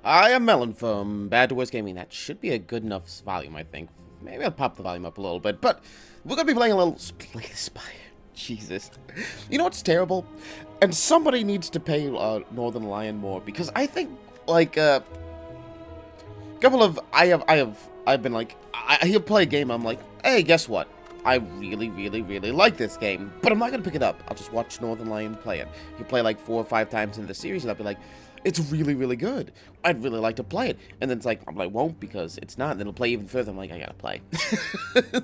I am Melon from Frombadtoworsegaming. That should be a good enough volume, I think. Maybe I'll pop the volume up a little bit, but we're going to be playing a little Spire. Jesus. You know what's terrible? And somebody needs to pay Northern Lion more, because I think, like, I've been like, he'll play a game, I'm like, hey, guess what? I really, really, really like this game, but I'm not going to pick it up. I'll just watch Northern Lion play it. He'll play like 4 or 5 times in the series, and I'll be like, it's really, really good. I'd really like to play it. And then it's like, I'm like, won't, because it's not. And then he'll play even further. I'm like, I gotta play.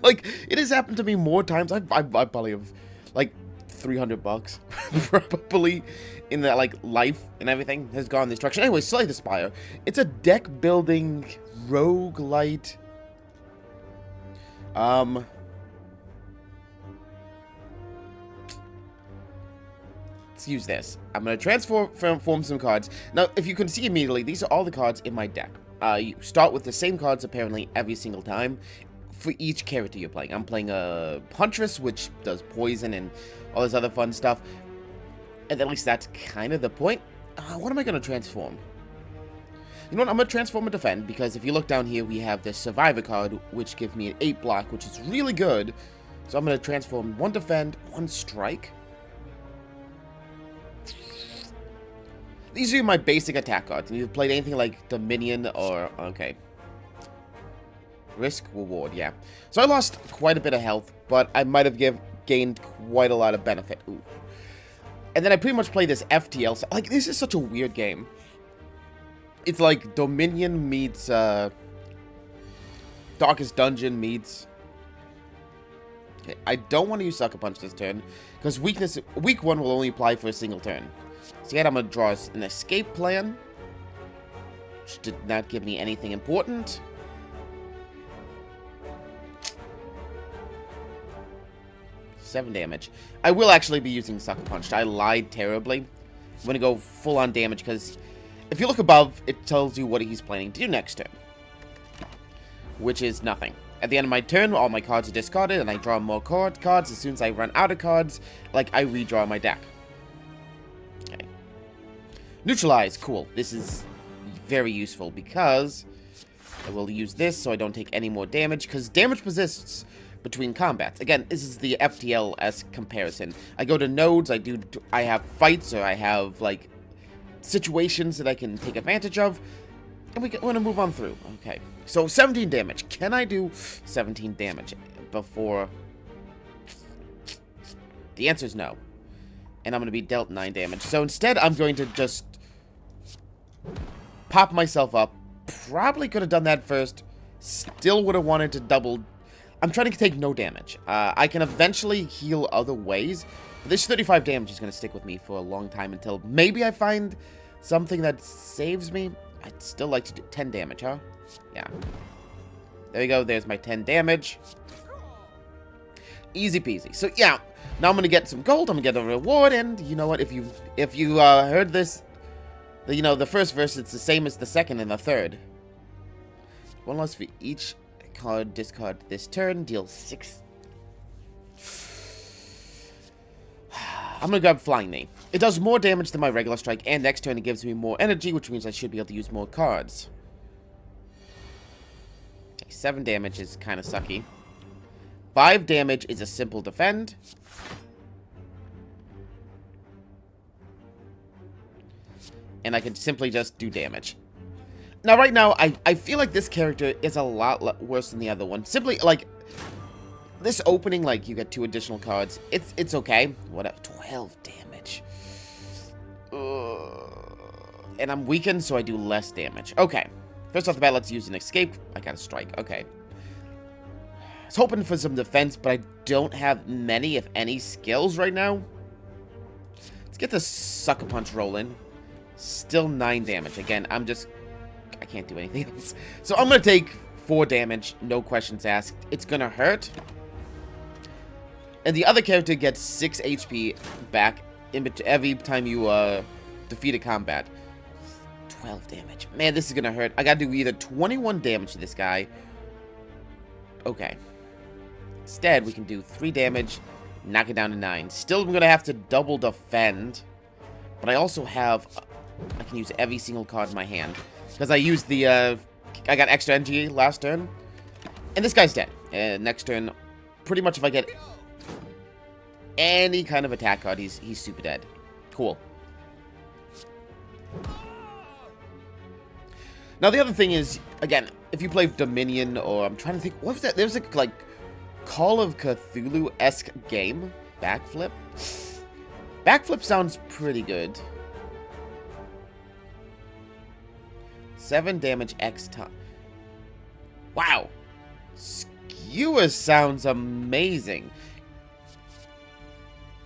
Like, it has happened to me more times. I probably have, like, $300 probably in that, like, life and everything has gone this direction. Anyway, Slay the Spire. It's a deck building roguelite. Let's use this. I'm going to transform some cards. Now, if you can see immediately, these are all the cards in my deck. You start with the same cards, apparently, every single time for each character you're playing. I'm playing a Huntress, which does poison and all this other fun stuff. And at least that's kind of the point. What am I going to transform? You know what? I'm going to transform and defend, because if you look down here, we have this Survivor card, which gives me an 8 block, which is really good. So I'm going to transform 1 defend, 1 strike. These are my basic attack cards. And you've played anything like Dominion or... Okay. Risk, reward, yeah. So I lost quite a bit of health, but I might have gained quite a lot of benefit. Ooh. And then I pretty much play this FTL. So, like, this is such a weird game. It's like Dominion meets... Darkest Dungeon meets... Okay, I don't want to use Sucker Punch this turn, because weak 1 will only apply for a single turn. So yet I'm going to draw an escape plan, which did not give me anything important. Seven damage. I will actually be using Sucker Punch. I lied terribly. I'm going to go full on damage, because if you look above, it tells you what he's planning to do next turn, which is nothing. At the end of my turn, all my cards are discarded, and I draw more cards. As soon as I run out of cards, like, I redraw my deck. Okay. Neutralize. Cool. This is very useful, because I will use this so I don't take any more damage, because damage persists between combats. Again, this is the FTL-esque comparison. I go to nodes, I have fights, or I have, like, situations that I can take advantage of, and we're going to move on through. Okay. So, 17 damage. Can I do 17 damage before... The answer is no. And I'm going to be dealt 9 damage. So, instead, I'm going to just pop myself up. Probably could have done that first. Still would have wanted to double... I'm trying to take no damage. I can eventually heal other ways. But this 35 damage is going to stick with me for a long time until maybe I find something that saves me. I'd still like to do 10 damage, huh? Yeah. There we go. There's my 10 damage. Easy peasy. So, yeah. Now I'm going to get some gold. I'm going to get a reward. And you know what? If you heard this, the first verse, it's the same as the second and the third. 1 loss for each card discard this turn. Deal 6. I'm going to grab Flying Knee. It does more damage than my regular strike, and next turn it gives me more energy, which means I should be able to use more cards. Okay, 7 damage is kind of sucky. 5 damage is a simple defend. And I can simply just do damage. Now, right now, I feel like this character is a lot worse than the other one. Simply, like... This opening, like, you get 2 additional cards. It's okay. What? 12 damage. And I'm weakened, so I do less damage. Okay. First off the bat, let's use an escape. I got a strike. Okay. I was hoping for some defense, but I don't have many, if any, skills right now. Let's get the Sucker Punch rolling. Still 9 damage. Again, I can't do anything else. So I'm going to take 4 damage. No questions asked. It's going to hurt. And the other character gets 6 HP back every time you defeat a combat. 12 damage. Man, this is going to hurt. I got to do either 21 damage to this guy. Okay. Instead, we can do 3 damage, knock it down to 9. Still, I'm going to have to double defend. But I also have... I can use every single card in my hand. Because I used the, I got extra energy last turn. And this guy's dead. And next turn, pretty much if I get any kind of attack card, he's super dead. Cool. Now, the other thing is, again, if you play Dominion, or I'm trying to think, what was that? There's a, like, Call of Cthulhu-esque game. Backflip? Backflip sounds pretty good. 7 damage X time. Wow. Skewer sounds amazing.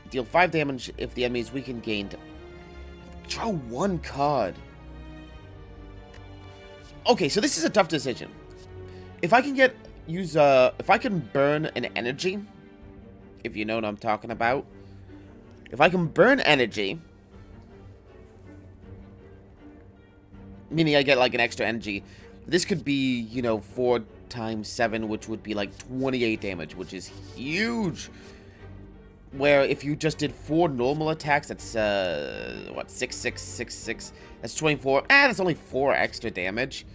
Deal 5 damage if the enemy is weakened, gained. Draw 1 card. Okay, so this is a tough decision. If I can if I can burn an energy, if you know what I'm talking about. If I can burn energy, meaning I get like an extra energy, this could be, you know, 4 times 7, which would be like 28 damage, which is huge. Where if you just did 4 normal attacks, that's, what, 6, 6, 6, 6, that's 24. That's only 4 extra damage.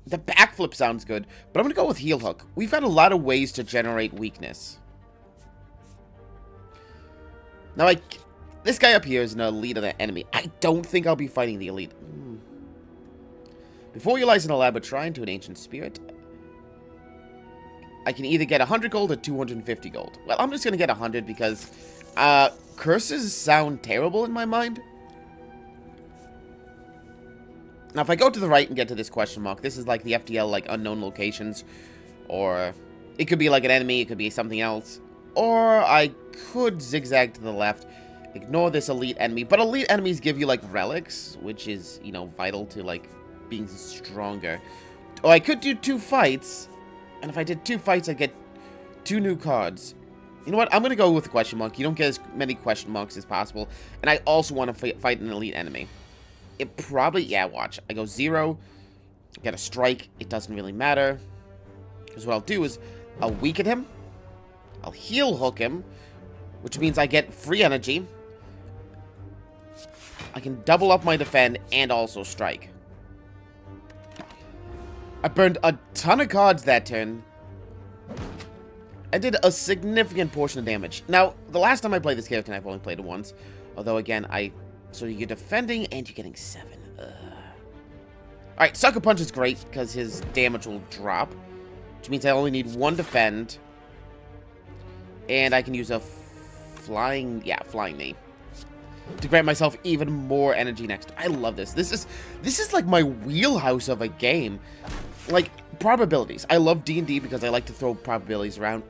The backflip sounds good, but I'm going to go with Heel Hook. We've got a lot of ways to generate weakness. Now, like, this guy up here is an elite of the enemy. I don't think I'll be fighting the elite. Before you lies in a lab, but try into an ancient spirit. I can either get 100 gold or 250 gold. Well, I'm just going to get 100 because curses sound terrible in my mind. Now, if I go to the right and get to this question mark, this is like the FTL, like, unknown locations. Or it could be like an enemy, it could be something else. Or I could zigzag to the left, ignore this elite enemy. But elite enemies give you, like, relics, which is, you know, vital to, like, being stronger. Or I could do 2 fights. And if I did 2 fights, I'd get 2 new cards. You know what? I'm going to go with the question mark. You don't get as many question marks as possible. And I also want to fight an elite enemy. It probably... Yeah, watch. I go 0. Get a strike. It doesn't really matter. Because what I'll do is I'll weaken him. I'll Heel Hook him. Which means I get free energy. I can double up my defend and also strike. I burned a ton of cards that turn. I did a significant portion of damage. Now, the last time I played this character, and I've only played it once. Although, again, so you're defending and you're getting 7. Alright, Sucker Punch is great because his damage will drop. Which means I only need 1 defend. And I can use a flying knee. To grant myself even more energy next. I love this. This is like my wheelhouse of a game. Like, probabilities. I love D&D because I like to throw probabilities around.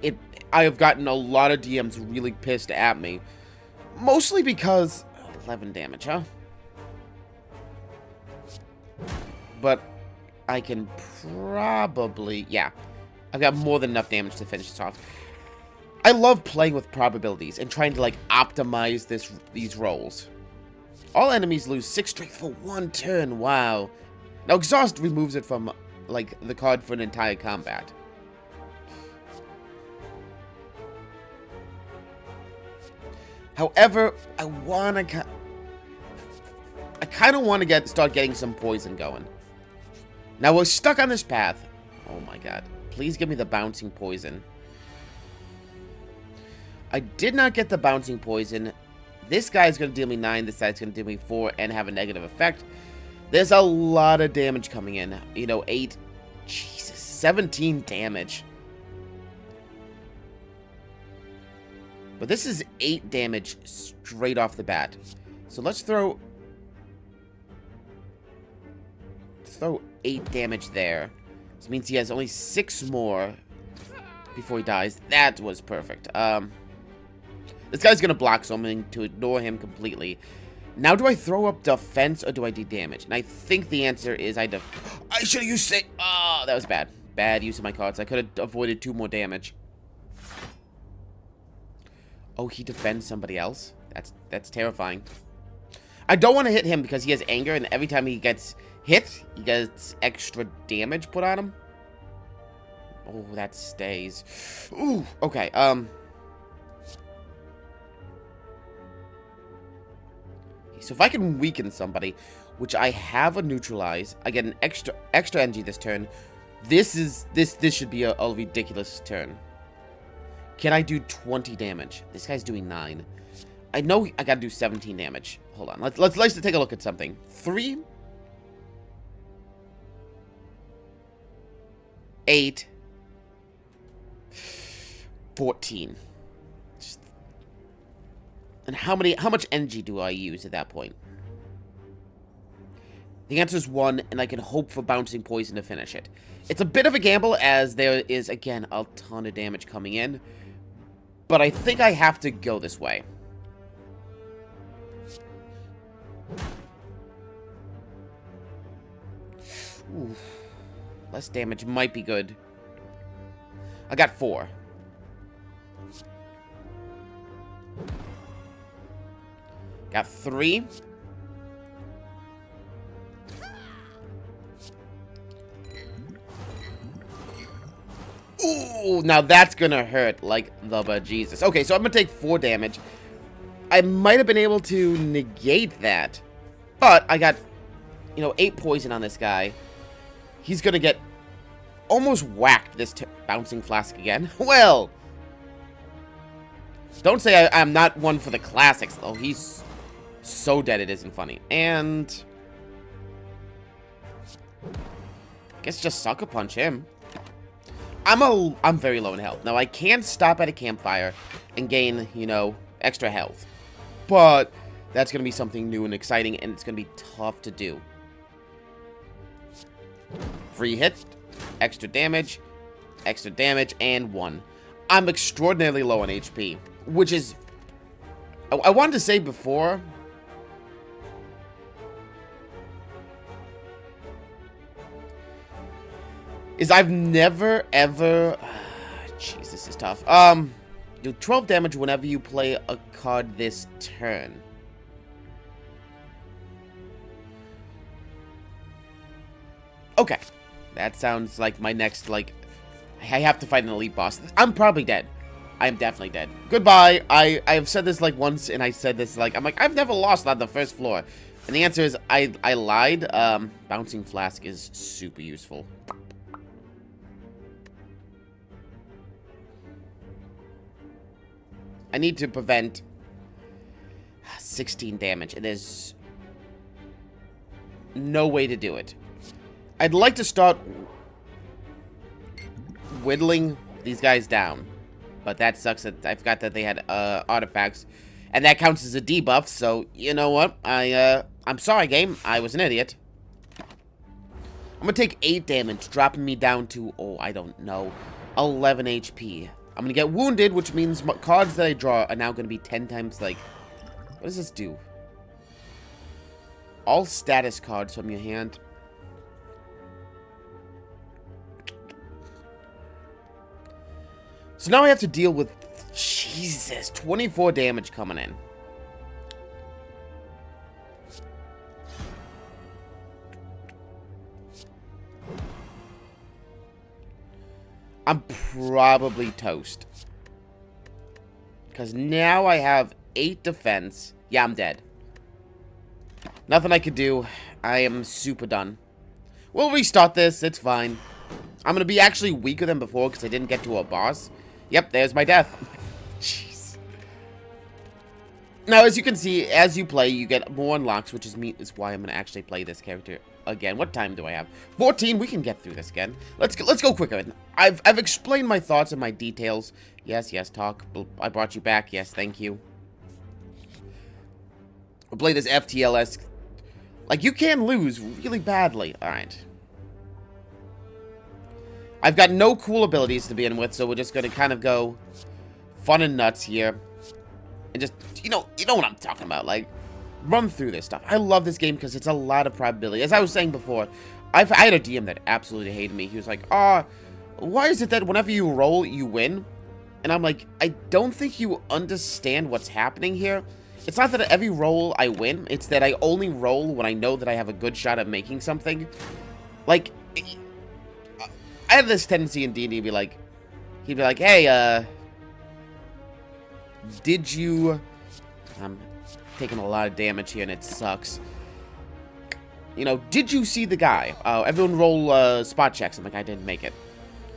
I have gotten a lot of DMs really pissed at me. Mostly because... 11 damage, huh? But I can probably... Yeah. I've got more than enough damage to finish this off. I love playing with probabilities and trying to, like, optimize these rolls. All enemies lose 6 strength for 1 turn. Wow. Now, Exhaust removes it from, like, the card for an entire combat. However, I kind of want to start getting some poison going. Now, we're stuck on this path. Oh, my God. Please give me the bouncing poison. I did not get the bouncing poison. This guy's going to deal me 9. This guy's going to deal me 4 and have a negative effect. There's a lot of damage coming in. You know, 8. Jesus, 17 damage. But this is 8 damage straight off the bat. So let's throw 8 damage there. This means he has only 6 more before he dies. That was perfect. This guy's gonna block, so I'm going to ignore him completely. Now, do I throw up defense or do I do damage? And I think the answer is I should have used say. Oh, that was bad. Bad use of my cards. I could have avoided 2 more damage. Oh, he defends somebody else? That's terrifying. I don't want to hit him because he has anger, and every time he gets hit, he gets extra damage put on him. Oh, that stays. Ooh, okay, So if I can weaken somebody, which I have a neutralize, I get an extra energy this turn. This should be a ridiculous turn. Can I do 20 damage? This guy's doing 9. I know I gotta do 17 damage. Hold on. Let's take a look at something. 3, 8, 14. And how much energy do I use at that point? The answer is 1, and I can hope for bouncing poison to finish it. It's a bit of a gamble, as there is, again, a ton of damage coming in. But I think I have to go this way. Ooh. Less damage might be good. I got 4. Got 3. Ooh, now that's gonna hurt like the bejesus. Okay, so I'm gonna take 4 damage. I might have been able to negate that, but I got, 8 poison on this guy. He's gonna get almost whacked this bouncing flask again. Well, don't say I'm not one for the classics. Oh, he's so dead it isn't funny. And I guess just sucker punch him. I'm very low in health. Now I can stop at a campfire and gain, extra health. But that's gonna be something new and exciting, and it's gonna be tough to do. Free hit, extra damage, and 1. I'm extraordinarily low on HP, which is... I wanted to say before... I've never, ever... Jeez, this is tough. Do 12 damage whenever you play a card this turn. Okay. That sounds like my next, I have to fight an elite boss. I'm probably dead. I'm definitely dead. Goodbye. I've said this, once, and I said this, I've never lost on the first floor. And the answer is, I lied. Bouncing Flask is super useful. I need to prevent 16 damage, and there's no way to do it. I'd like to start whittling these guys down, but that sucks that I forgot that they had artifacts, and that counts as a debuff, so you know what? I'm sorry, game. I was an idiot. I'm gonna take 8 damage, dropping me down to, I don't know, 11 HP. I'm gonna get wounded, which means cards that I draw are now gonna be 10 times, what does this do? All status cards from your hand. So now I have to deal with, Jesus, 24 damage coming in. I'm probably toast. Because now I have 8 defense. Yeah, I'm dead. Nothing I could do. I am super done. We'll restart this. It's fine. I'm going to be actually weaker than before because I didn't get to a boss. Yep, there's my death. Jeez. Now, as you can see, as you play, you get more unlocks, which is why I'm going to actually play this character again. What time do I have? 14. We can get through this again. Let's go quicker. I've explained my thoughts and my details. Yes, talk. I brought you back. Yes, thank you. We'll play this FTLS. You can lose really badly. Alright. I've got no cool abilities to begin with, so we're just going to kind of go fun and nuts here. And just, you know what I'm talking about. Run through this stuff. I love this game because it's a lot of probability. As I was saying before, I had a DM that absolutely hated me. He was like, why is it that whenever you roll, you win? And I'm like, I don't think you understand what's happening here. It's not that every roll I win. It's that I only roll when I know that I have a good shot at making something. I have this tendency in D&D to be like, he'd be like, hey, did you, taking a lot of damage here, and it sucks. You know, did you see the guy? Everyone roll spot checks. I'm like, I didn't make it.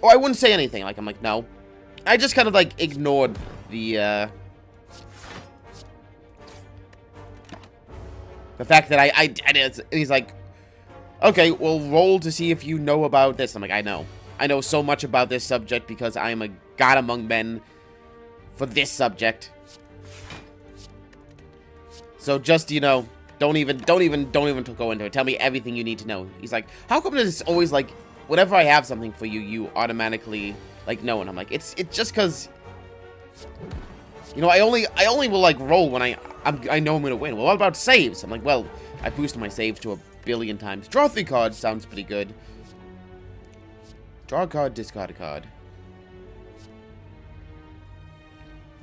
Or I wouldn't say anything. Like, I'm like, no. I just kind of, like, ignored the fact that I did. And he's like, okay, well, roll to see if you know about this. I'm like, I know. I know so much about this subject because I am a god among men for this subject. So just, you know, don't even go into it. Tell me everything you need to know. He's like, how come it's always like, whenever I have something for you, you automatically like know? And I'm like, it's just because, you know, I only will like roll when I know I'm gonna win. Well, what about saves? I'm like, well, I boosted my saves to 1 billion times. Draw 3 cards sounds pretty good. Draw a card, discard a card.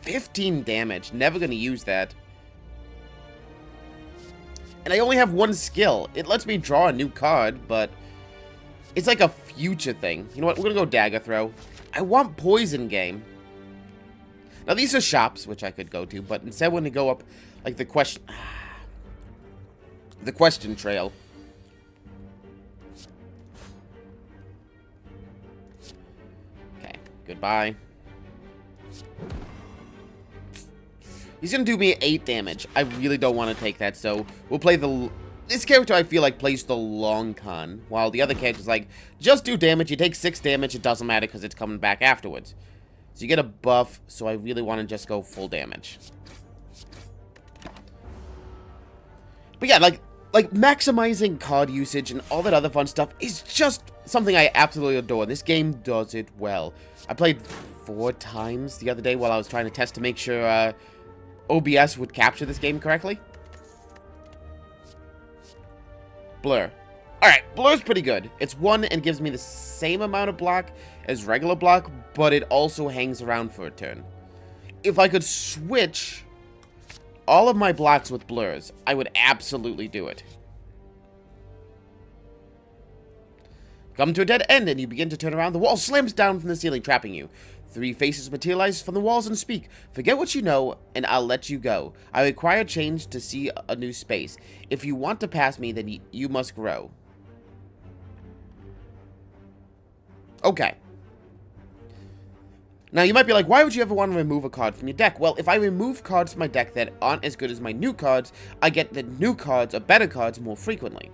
15 damage. Never gonna use that. And I only have 1 skill. It lets me draw a new card, but it's like a future thing. You know what? We're gonna go Dagger Throw. I want Poison Game. Now, these are shops, which I could go to, but instead we're gonna go up, like, the question trail. Okay, goodbye. He's gonna do me 8 damage. I really don't want to take that, so we'll play this character I feel like plays the long con, while the other character's like, just do damage, you take 6 damage, it doesn't matter because it's coming back afterwards. So you get a buff, so I really want to just go full damage. But yeah, like maximizing card usage and all that other fun stuff is just something I absolutely adore. This game does it well. I played 4 times the other day while I was trying to test to make sure OBS would capture this game correctly. Blur. Alright, Blur's pretty good. It's 1 and gives me the same amount of block as regular block, but it also hangs around for a turn. If I could switch all of my blocks with Blurs, I would absolutely do it. Come to a dead end and you begin to turn around. The wall slams down from the ceiling, trapping you. 3 faces materialize from the walls and speak. Forget what you know, and I'll let you go. I require change to see a new space. If you want to pass me, then you must grow. Okay. Now, you might be like, why would you ever want to remove a card from your deck? Well, if I remove cards from my deck that aren't as good as my new cards, I get the new cards or better cards more frequently.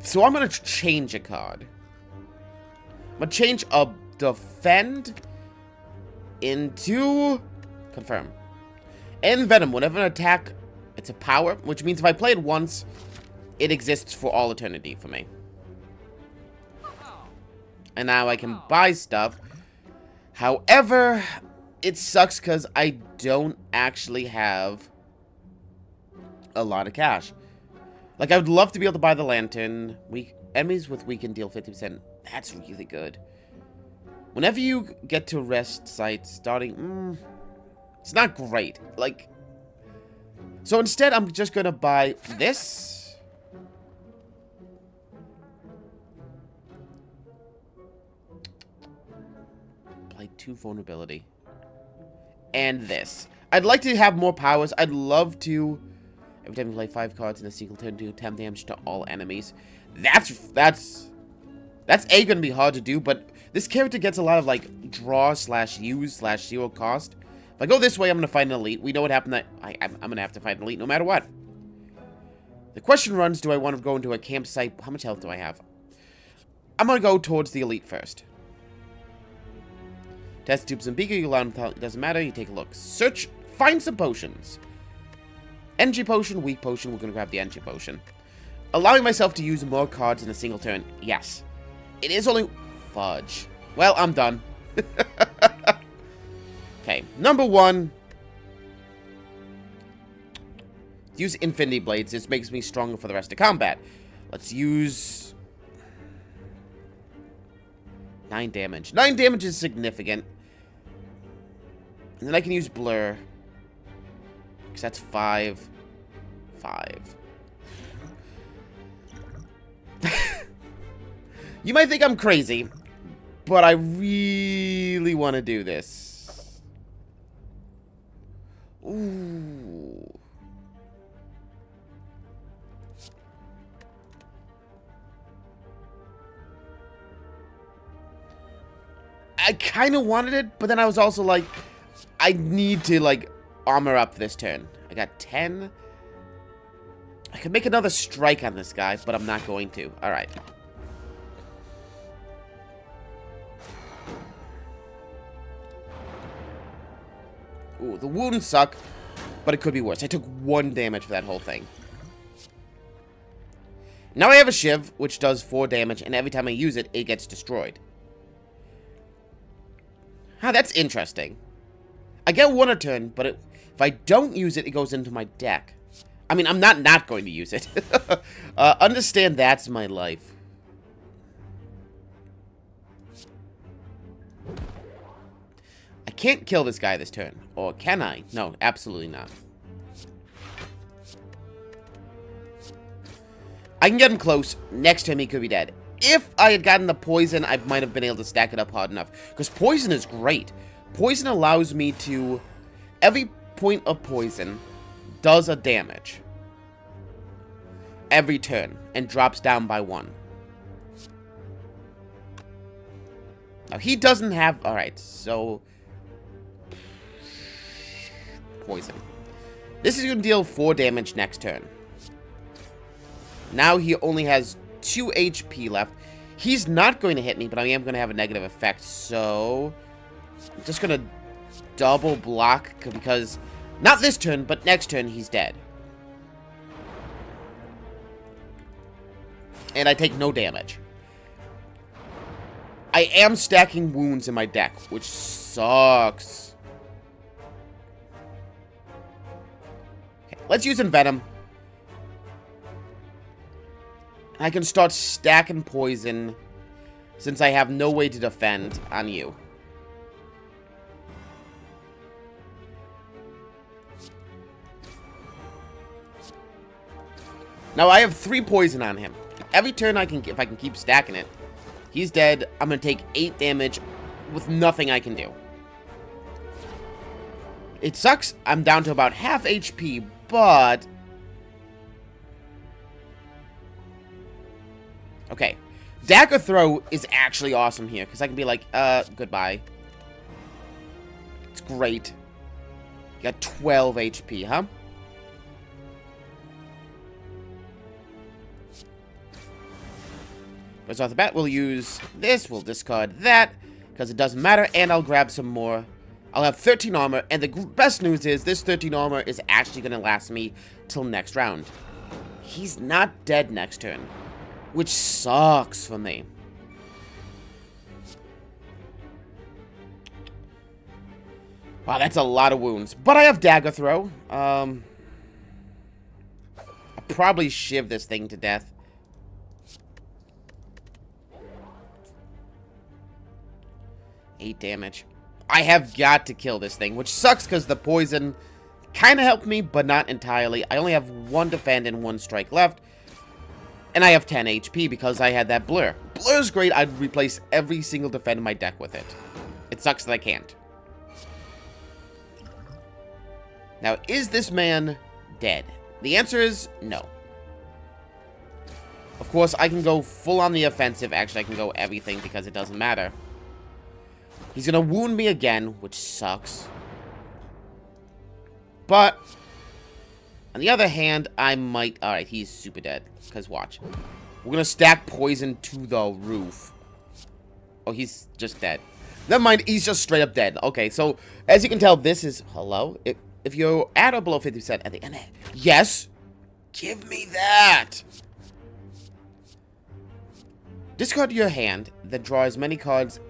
So I'm going to change a card. I'm going to change a Defend into Confirm. And Venom, whenever an attack, it's a power, which means if I play it once, it exists for all eternity for me. And now I can buy stuff. However, it sucks because I don't actually have a lot of cash. Like, I would love to be able to buy the Lantern. Enemies with weakened deal 50%. That's really good. Whenever you get to rest sites starting... it's not great. Like... So instead, I'm just going to buy this. Apply 2 vulnerability. And this. I'd like to have more powers. I'd love to... Every time you play 5 cards in a single turn, do 10 damage to all enemies. That's going to be hard to do, but this character gets a lot of, like, draw/use/0 cost. If I go this way, I'm going to fight an elite. We know what happened that I'm going to have to fight an elite no matter what. The question runs, do I want to go into a campsite? How much health do I have? I'm going to go towards the elite first. Test tubes and beaker, you allow them, it doesn't matter, you take a look. Search, find some potions. Energy potion, weak potion, we're going to grab the energy potion. Allowing myself to use more cards in a single turn, yes. It is only... Fudge. Well, I'm done. Okay, number 1. Use Infinity Blades. This makes me stronger for the rest of combat. Let's use... 9 damage. 9 damage is significant. And then I can use Blur. Because that's 5. 5. You might think I'm crazy, but I really want to do this. Ooh. I kind of wanted it, but then I was also like, I need to, like, armor up this turn. I got 10. I could make another strike on this guy, but I'm not going to. Alright. Ooh, the wounds suck, but it could be worse. I took 1 damage for that whole thing. Now I have a Shiv, which does 4 damage, and every time I use it, it gets destroyed. Huh, that's interesting. I get 1 a turn, but if I don't use it, it goes into my deck. I mean, I'm not going to use it. Understand that's my life. I can't kill this guy this turn. Or can I? No, absolutely not. I can get him close. Next time he could be dead. If I had gotten the poison, I might have been able to stack it up hard enough. Because poison is great. Poison allows me to... Every point of poison does a damage. Every turn. And drops down by 1. Now, he doesn't have... Alright, so... Poison. This is going to deal 4 damage next turn. Now he only has 2 HP left. He's not going to hit me, but I am going to have a negative effect. So, I'm just going to double block because, not this turn, but next turn he's dead. And I take no damage. I am stacking wounds in my deck, which sucks. Okay, let's use Envenom. I can start stacking poison since I have no way to defend on you. Now I have 3 poison on him. Every turn if I can keep stacking it, he's dead. I'm going to take 8 damage with nothing I can do. It sucks. I'm down to about half HP, but... Okay, Dagger Throw is actually awesome here, because I can be like, goodbye. It's great. You got 12 HP, huh? First off the bat, we'll use this, we'll discard that, because it doesn't matter, and I'll grab some more. I'll have 13 armor, and the best news is, this 13 armor is actually going to last me till next round. He's not dead next turn. Which sucks for me. Wow, that's a lot of wounds. But I have Dagger Throw. I'll probably shiv this thing to death. Eight damage. I have got to kill this thing, which sucks because the poison kind of helped me, but not entirely. I only have 1 defend and 1 strike left. And I have 10 HP because I had that Blur. Blur's great. I'd replace every single defend in my deck with it. It sucks that I can't. Now, is this man dead? The answer is no. Of course, I can go full on the offensive. Actually, I can go everything because it doesn't matter. He's going to wound me again, which sucks. But... on the other hand, I might... Alright, he's super dead. Because watch. We're going to stack poison to the roof. Oh, he's just dead. Never mind, he's just straight up dead. Okay, so, as you can tell, this is... Hello? If you're at or below 50% at the end... Yes! Give me that! Discard your hand, then draw as many cards...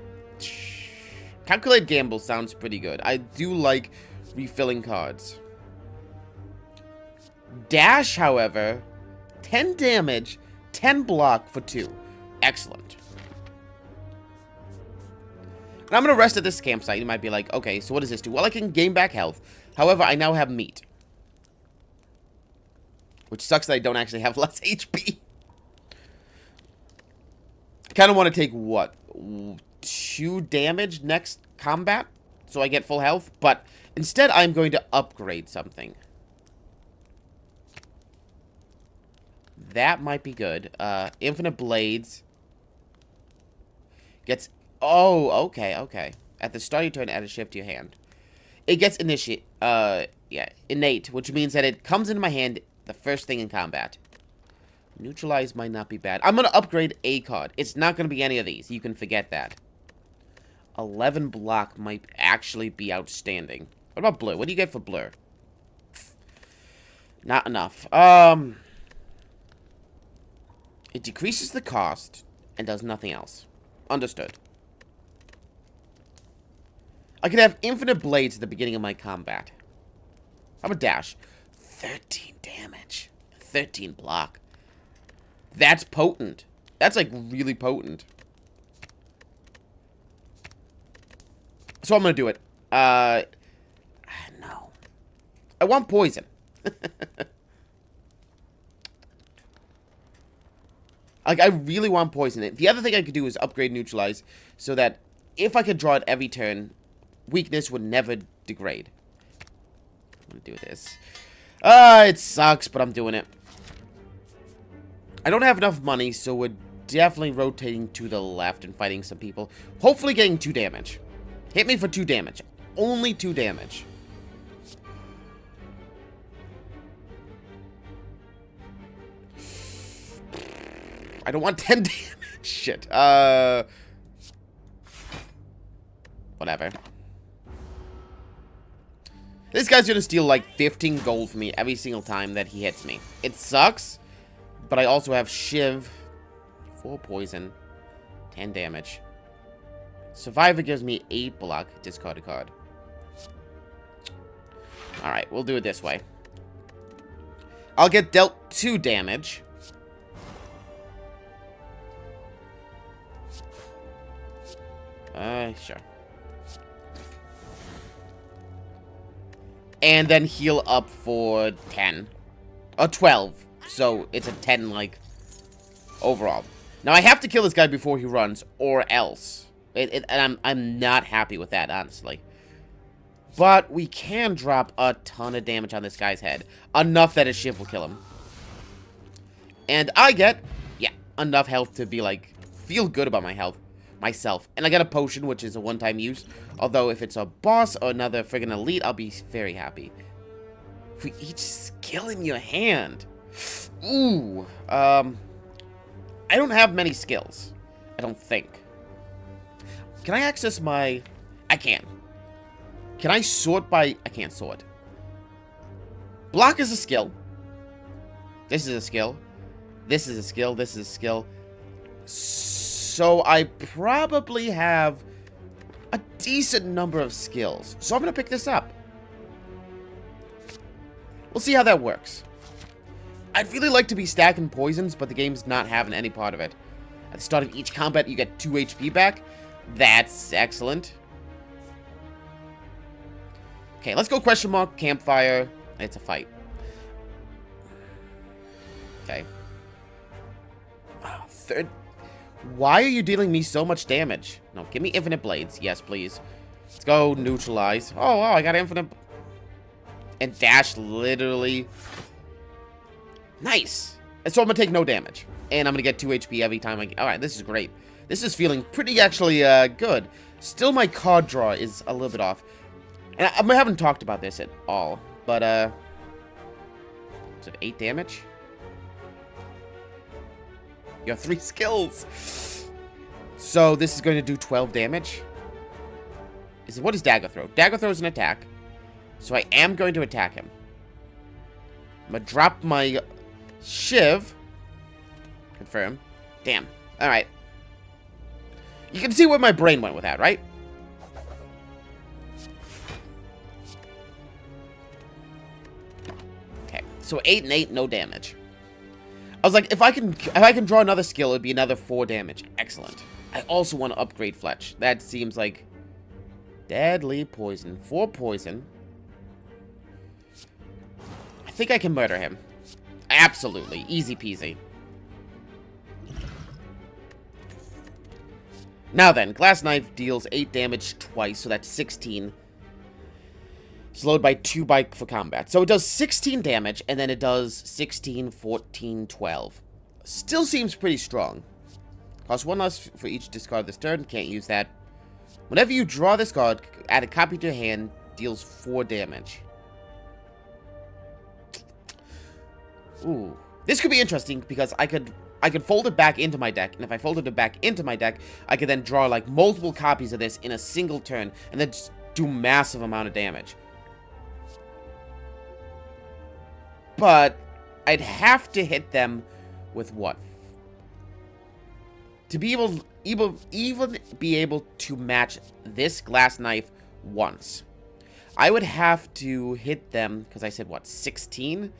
Calculate Gamble sounds pretty good. I do like refilling cards. Dash, however, 10 damage, 10 block for 2. Excellent. And I'm going to rest at this campsite. You might be like, okay, so what does this do? Well, I can gain back health. However, I now have meat. Which sucks that I don't actually have less HP. I kind of want to take, what, 2 damage next combat? So I get full health? But Instead, I'm going to upgrade something. That might be good. Infinite blades. Gets... Oh, okay, okay. At the start of your turn, add a shift to your hand. It gets innate, which means that it comes into my hand the first thing in combat. Neutralize might not be bad. I'm going to upgrade a card. It's not going to be any of these. You can forget that. 11 block might actually be outstanding. What about blur? What do you get for blur? Not enough. It decreases the cost and does nothing else. Understood. I could have infinite blades at the beginning of my combat. I'm a dash. 13 damage. 13 block. That's potent. That's, like, really potent. So I'm gonna do it. No. I want poison. Like, I really want poison. The other thing I could do is upgrade neutralize so that if I could draw it every turn, weakness would never degrade. I'm gonna do this. It sucks, but I'm doing it. I don't have enough money, so we're definitely rotating to the left and fighting some people. Hopefully getting 2 damage. Hit me for 2 damage. Only 2 damage. I don't want 10 damage. Shit. Whatever. This guy's gonna steal like 15 gold from me every single time that he hits me. It sucks, but I also have Shiv. 4 poison. 10 damage. Survivor gives me 8 block. Discard a card. Alright, we'll do it this way. I'll get dealt 2 damage. Sure. And then heal up for 10. Or 12. So, it's a 10, like, overall. Now, I have to kill this guy before he runs, or else. And I'm not happy with that, honestly. But we can drop a ton of damage on this guy's head. Enough that his shiv will kill him. And I get, yeah, enough health to be, like, feel good about my health. Myself. And I got a potion, which is a one-time use. Although, if it's a boss or another friggin' elite, I'll be very happy. For each skill in your hand. Ooh. I don't have many skills. I don't think. Can I access my... I can. Can I sort by... I can't sort. Block is a skill. This is a skill. This is a skill. This is a skill. So I probably have a decent number of skills. So I'm going to pick this up. We'll see how that works. I'd really like to be stacking poisons, but the game's not having any part of it. At the start of each combat, you get 2 HP back. That's excellent. Okay, let's go question mark, campfire. It's a fight. Okay. Third. Why are you dealing me so much damage? No, give me infinite blades. Yes, please. Let's go neutralize. Oh, wow, I got infinite. And dash literally. Nice. And so I'm going to take no damage. And I'm going to get 2 HP every time I get... Alright, this is great. This is feeling pretty actually good. Still, my card draw is a little bit off. And I haven't talked about this at all. But, is it 8 damage? You have 3 skills. So this is going to do 12 damage. What is Dagger Throw? Dagger Throw is an attack. So I am going to attack him. I'm going to drop my Shiv. Confirm. Damn. Alright. You can see where my brain went with that, right? Okay. So 8 and 8, no damage. I was like, if I can draw another skill, it'd be another 4 damage. Excellent. I also want to upgrade Fletch. That seems like deadly poison. 4 poison. I think I can murder him. Absolutely. Easy peasy. Now then, Glass Knife deals 8 damage twice, so that's 16. Slowed by 2 for combat. So it does 16 damage, and then it does 16, 14, 12. Still seems pretty strong. Costs 1 less for each discard this turn. Can't use that. Whenever you draw this card, add a copy to your hand. Deals 4 damage. Ooh. This could be interesting because I could fold it back into my deck, and if I folded it back into my deck, I could then draw like multiple copies of this in a single turn, and then just do massive amount of damage. But I'd have to hit them with what? To be even be able to match this glass knife once, I would have to hit them, because I said what, 16?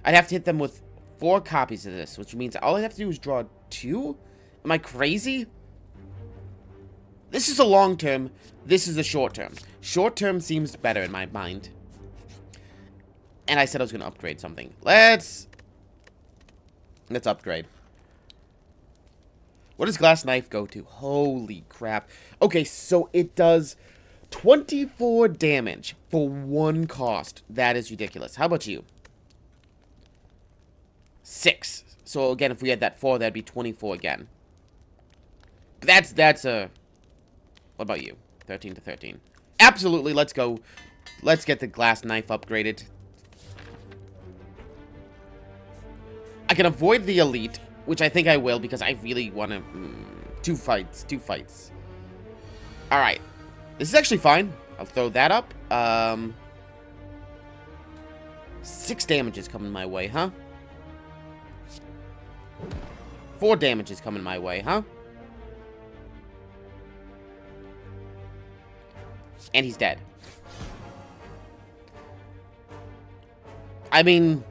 I'd have to hit them with 4 copies of this, which means all I have to do is draw 2? Am I crazy? This is a long term, this is a short term. Short term seems better in my mind. And I said I was going to upgrade something. Let's upgrade. What does glass knife go to? Holy crap. Okay, so it does 24 damage for 1 cost. That is ridiculous. How about you? 6. So again, if we had that 4, that'd be 24 again. That's a... What about you? 13 to 13. Absolutely, let's go. Let's get the glass knife upgraded. I can avoid the elite, which I think I will because I really want to... 2 fights. Alright. This is actually fine. I'll throw that up. 6 damage is coming my way, huh? 4 damage is coming my way, huh? And he's dead. I mean...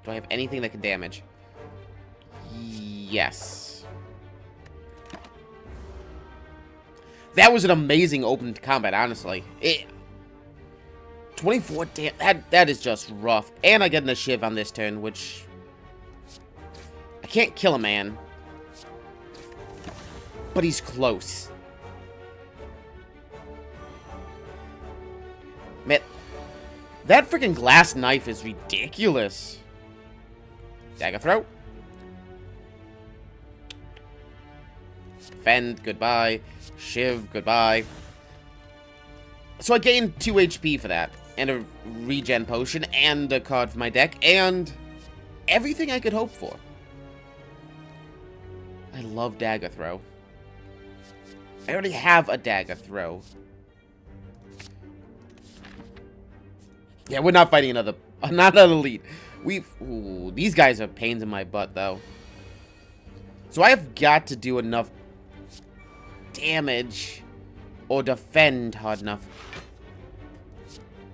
Do I have anything that can damage? Yes. That was an amazing open combat, honestly. 24 that is just rough. And I get in a shiv on this turn, which... I can't kill a man. But he's close. Man, that freaking glass knife is ridiculous. Dagger throw. Fend, goodbye. Shiv, goodbye. So I gained 2 HP for that. And a regen potion, and a card for my deck, and everything I could hope for. I love dagger throw. I already have a dagger throw. Yeah, we're not fighting not another elite. Ooh, these guys are pains in my butt, though. So I have got to do enough damage or defend hard enough.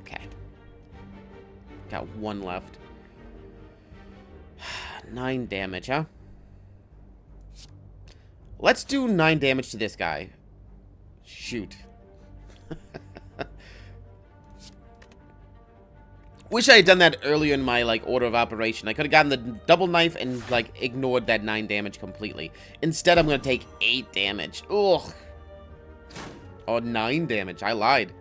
Okay. Got 1 left. 9 damage, huh? Let's do 9 damage to this guy. Shoot. Wish I had done that earlier in my, like, order of operation. I could have gotten the double knife and, like, ignored that 9 damage completely. Instead, I'm going to take 8 damage. Ugh. Oh, 9 damage. I lied.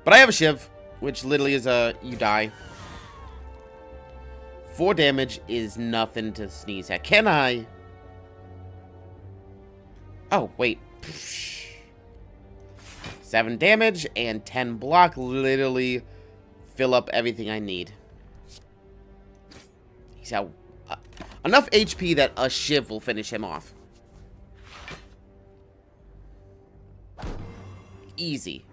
But I have a shiv, which literally is a you die. 4 damage is nothing to sneeze at. Can I? Oh, wait. 7 damage and 10 block. Literally fill up everything I need. He's got enough HP that a shiv will finish him off. Easy.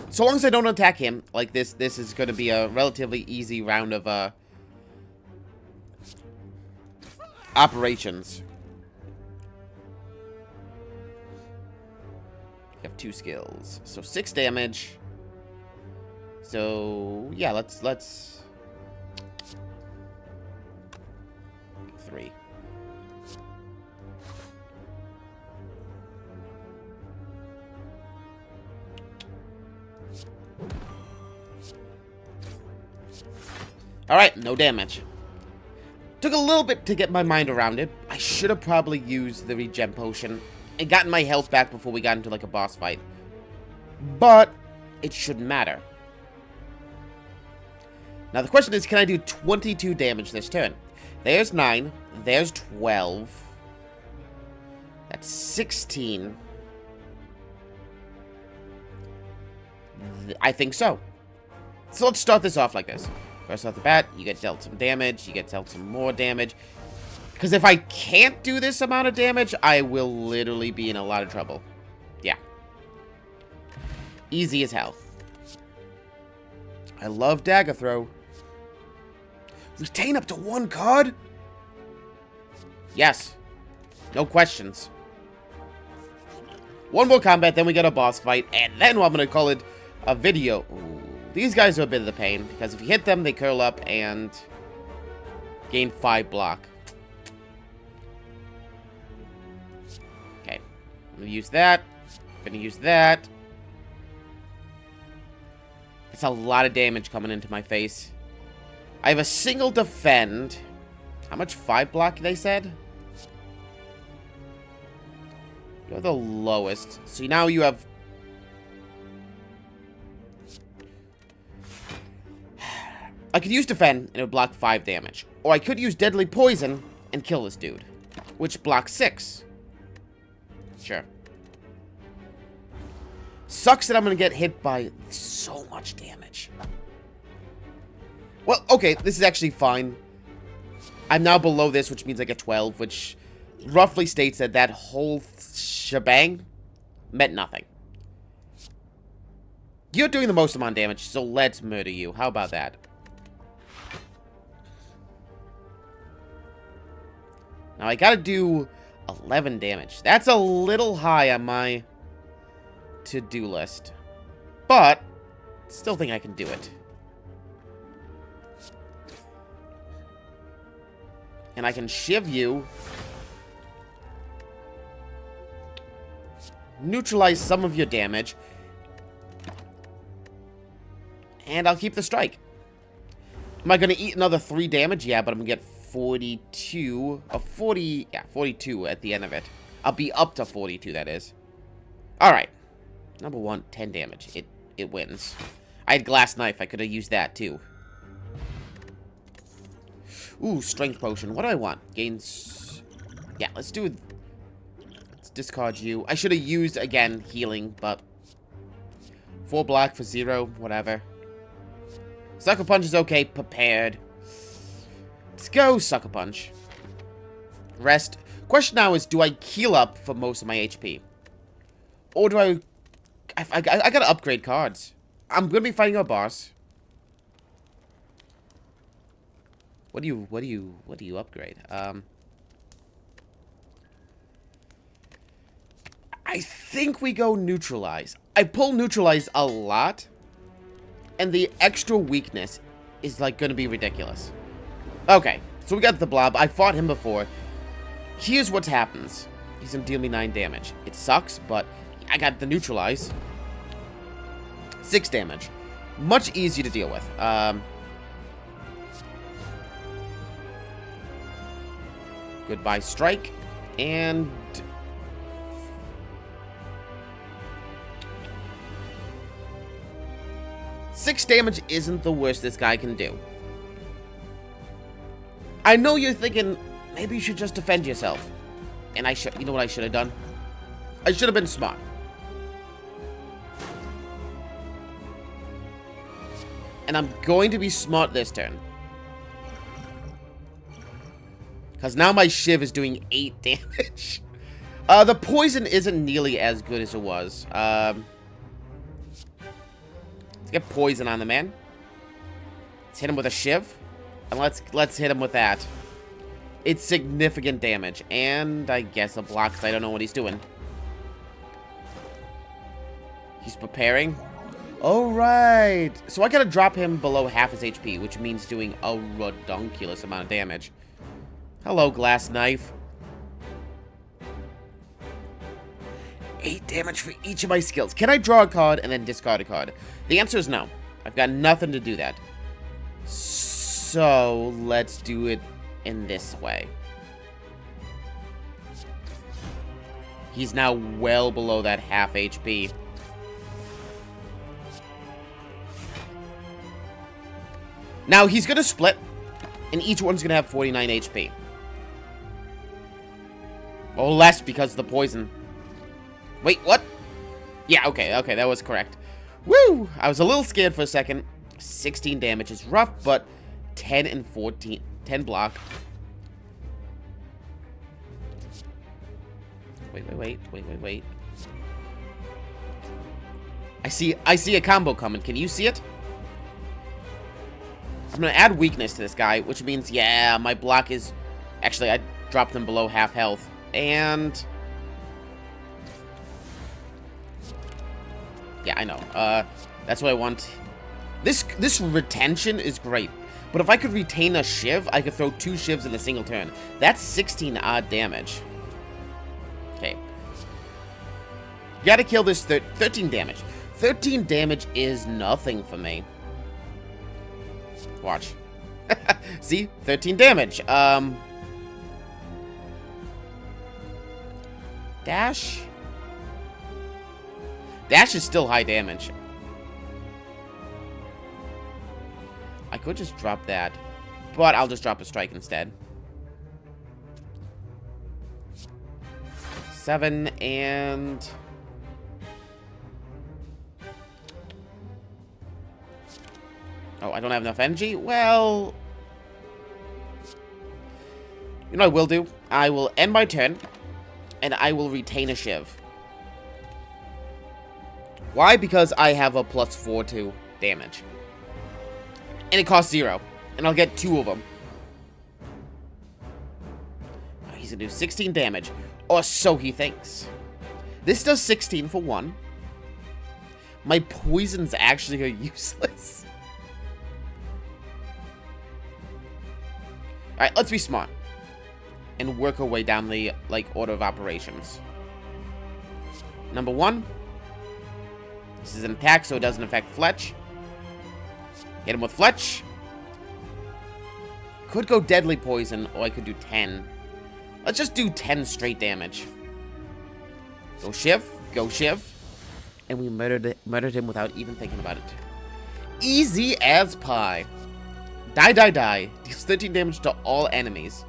So long as I don't attack him, like this is going to be a relatively easy round of operations. You have 2 skills. So 6 damage. So yeah, let's 3. Alright, no damage. Took a little bit to get my mind around it. I should have probably used the regen potion. and gotten my health back before we got into, like, a boss fight. But it shouldn't matter. Now, the question is, can I do 22 damage this turn? There's 9. There's 12. That's 16. I think so. So let's start this off like this. First off the bat, you get dealt some damage. You get dealt some more damage. Because if I can't do this amount of damage, I will literally be in a lot of trouble. Yeah. Easy as hell. I love Dagger Throw. Retain up to 1 card? Yes. No questions. 1 more combat, then we get a boss fight, and then I'm going to call it a video. Ooh, these guys are a bit of the pain, because if you hit them, they curl up and gain 5 block. Okay. I'm going to use that. I'm going to use that. It's a lot of damage coming into my face. I have a single defend. How much 5 block, they said? You're the lowest. So now you have... I could use defend, and it would block 5 damage. Or I could use deadly poison and kill this dude, which blocks 6. Sure. Sucks that I'm going to get hit by so much damage. Well, okay, this is actually fine. I'm now below this, which means I get 12, which roughly states that that whole shebang meant nothing. You're doing the most amount of damage, so let's murder you. How about that? Now, I gotta do 11 damage. That's a little high on my to-do list. But, still think I can do it. And I can shiv you. Neutralize some of your damage. And I'll keep the strike. Am I going to eat another 3 damage? Yeah, but I'm going to get 42. 42 at the end of it. I'll be up to 42, that is. Alright. Number 1, 10 damage. It wins. I had glass knife. I could have used that, too. Ooh, strength potion. What do I want? Gains... Yeah, let's do... Let's discard you. I should have used, again, healing, but... 4 block for 0. Whatever. Sucker Punch is okay. Prepared. Let's go, Sucker Punch. Rest. Question now is, do I heal up for most of my HP? Or do I gotta upgrade cards. I'm gonna be fighting a boss. What do you upgrade? I think we go neutralize. I pull neutralize a lot, and the extra weakness is like gonna be ridiculous. Okay, so we got the blob. I fought him before. Here's what happens. He's gonna deal me 9 damage. It sucks, but I got the neutralize. 6 damage. Much easier to deal with. Goodbye, strike. And... Six damage isn't the worst this guy can do. I know you're thinking, maybe you should just defend yourself. And I should... You know what I should have done? I should have been smart. And I'm going to be smart this turn. Because now my shiv is doing 8 damage. The poison isn't nearly as good as it was. Let's get poison on the man. Let's hit him with a shiv. And let's hit him with that. It's significant damage. And I guess a block, because I don't know what he's doing. He's preparing. Alright. So I gotta drop him below half his HP, which means doing a redonkulous amount of damage. Hello, glass knife. 8 damage for each of my skills. Can I draw a card and then discard a card? The answer is no. I've got nothing to do that. So, let's do it in this way. He's now well below that half HP. Now, he's going to split, and each one's going to have 49 HP. Or less because of the poison. Wait, what? Yeah, okay, that was correct. Woo! I was a little scared for a second. 16 damage is rough, but 10 and 14... 10 block. Wait. I see a combo coming. Can you see it? I'm gonna add weakness to this guy, which means, yeah, my block is... Actually, I dropped him below half health. And... Yeah, I know. That's what I want. This retention is great. But if I could retain a shiv, I could throw 2 shivs in a single turn. That's 16 odd damage. Okay. Gotta kill this 13 damage. 13 damage is nothing for me. Watch. See? 13 damage. Dash? Dash is still high damage. I could just drop that, but I'll just drop a strike instead. 7 and... Oh, I don't have enough energy? Well... You know what I will do? I will end my turn, and I will retain a shiv. Why? Because I have a +4 to damage. And it costs 0. And I'll get 2 of them. He's gonna do 16 damage. Or so he thinks. This does 16 for 1. My poisons actually are useless. Alright, let's be smart. And work our way down the, order of operations. Number 1. This is an attack, so it doesn't affect Fletch. Hit him with Fletch. Could go deadly poison, or I could do 10. Let's just do 10 straight damage. Go Shiv. Go Shiv. And we murdered him without even thinking about it. Easy as pie. Die. Deals 13 damage to all enemies.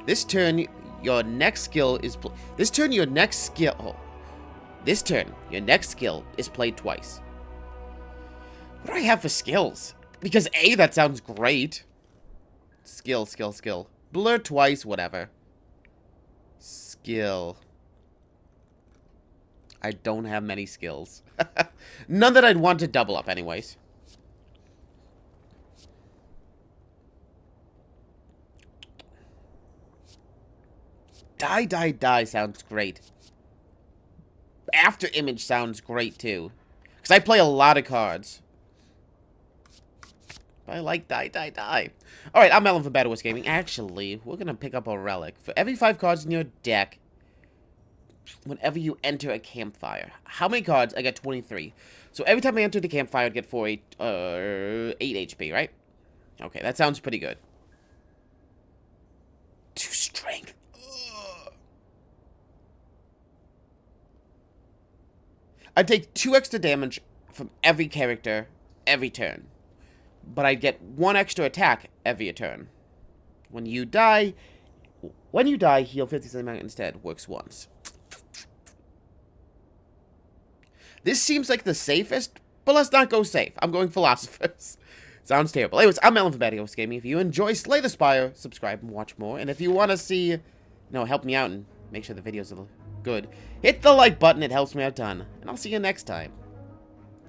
This turn, your next skill is... This turn, your next skill is played twice. What do I have for skills? Because A, that sounds great. Skill. Blur twice, whatever. Skill. I don't have many skills. None that I'd want to double up anyways. Die sounds great. After Image sounds great too. Because I play a lot of cards. I like die. Alright, I'm Mattlin FBTWGaming. Actually, we're going to pick up a relic. For every 5 cards in your deck, whenever you enter a campfire. How many cards? I got 23. So every time I enter the campfire, I'd get 8 HP, right? Okay, that sounds pretty good. 2 strength. Ugh. I'd take 2 extra damage from every character every turn. But I'd get 1 extra attack every turn. When you die, heal 57 instead. Works once. This seems like the safest, but let's not go safe. I'm going philosophers. Sounds terrible. Anyways, I'm Mattlin FBTWGaming. If you enjoy Slay the Spire, subscribe and watch more. And if you want to see, help me out and make sure the videos are good, hit the like button. It helps me out a ton. And I'll see you next time.